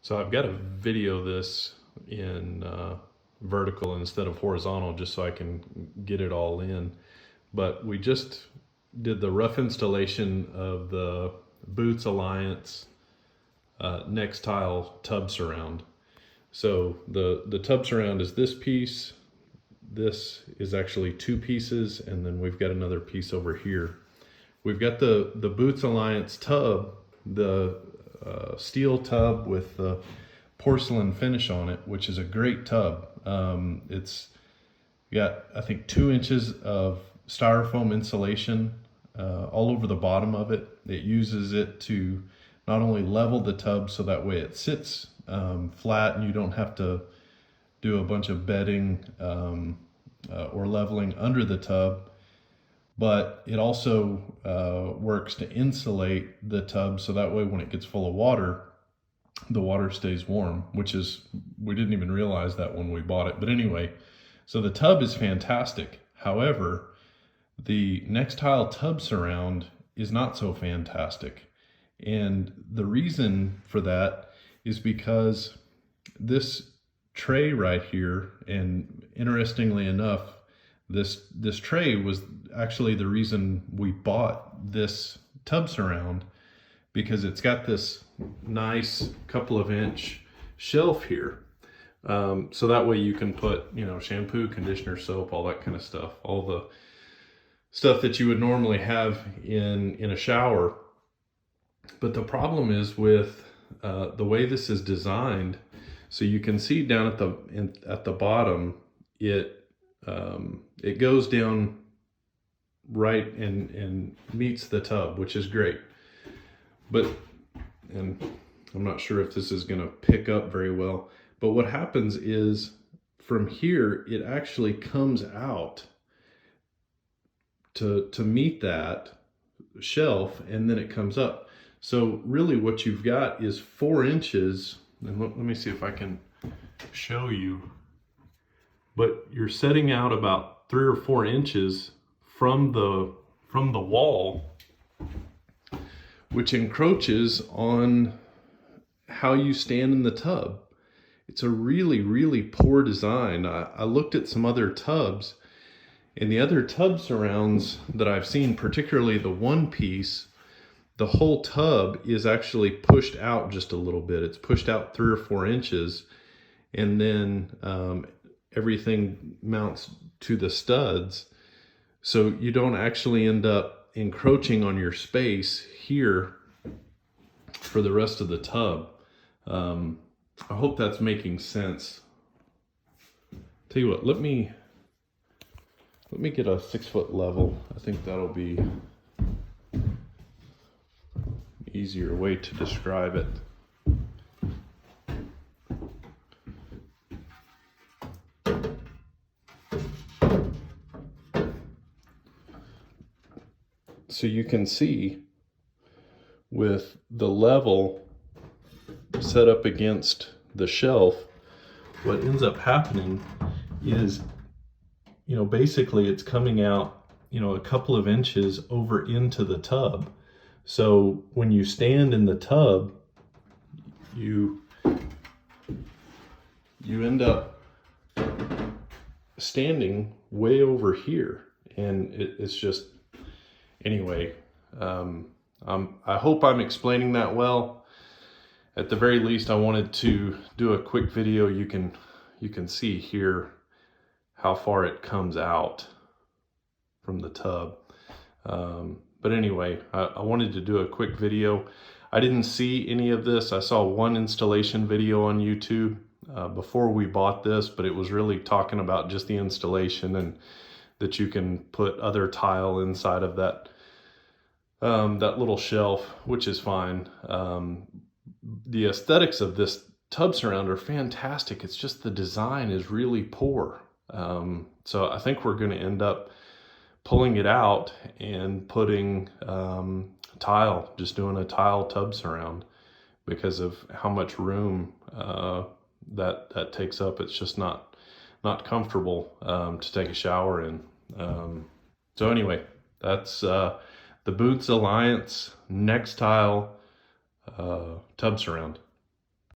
So I've got to video this in vertical instead of horizontal just so I can get it all in. But we just did the rough installation of the Bootz Alliance Nextile tub surround. So the tub surround is this piece. This is actually two pieces, and then we've got another piece over here. We've got the Bootz Alliance tub, the steel tub with the porcelain finish on it, which is a great tub. It's got, I think, 2 inches of styrofoam insulation all over the bottom of it. It uses it to not only level the tub so that way it sits flat and you don't have to do a bunch of bedding or leveling under the tub, but it also works to insulate the tub so that way when it gets full of water, the water stays warm, which is, we didn't even realize that when we bought it. But anyway, so the tub is fantastic. However, the Nextile tub surround is not so fantastic. And the reason for that is because this tray right here, and interestingly enough, this tray was actually the reason we bought this tub surround, because it's got this nice couple of inch shelf here. So that way you can put, you know, shampoo, conditioner, soap, all that kind of stuff, all the stuff that you would normally have in a shower. But the problem is with the way this is designed, so you can see down at the bottom, it goes down right and meets the tub, which is great. But, and I'm not sure if this is going to pick up very well, but what happens is from here, it actually comes out to meet that shelf, and then it comes up. So really what you've got is 4 inches, and let me see if I can show you, but you're setting out about 3 or 4 inches from the wall, which encroaches on how you stand in the tub. It's a really, really poor design. I looked at some other tubs, and the other tub surrounds that I've seen, particularly the one piece, the whole tub is actually pushed out just a little bit. It's pushed out 3 or 4 inches, and then everything mounts to the studs. So you don't actually end up encroaching on your space here for the rest of the tub. I hope that's making sense. Tell you what, let me get a 6-foot level. I think that'll be an easier way to describe it. So you can see with the level set up against the shelf, what ends up happening is, you know, basically it's coming out, you know, a couple of inches over into the tub. So when you stand in the tub, you end up standing way over here, and it's just, anyway, I hope I'm explaining that well. At the very least, I wanted to do a quick video. You can see here how far it comes out from the tub. But anyway, I wanted to do a quick video. I didn't see any of this. I saw one installation video on YouTube before we bought this, but it was really talking about just the installation and that you can put other tile inside of that little shelf, which is fine. The aesthetics of this tub surround are fantastic. It's just the design is really poor. So I think we're going to end up pulling it out and putting tile, just doing a tile tub surround, because of how much room that takes up. It's just not comfortable to take a shower in. So anyway, that's the Bootz Alliance Nextile tub surround.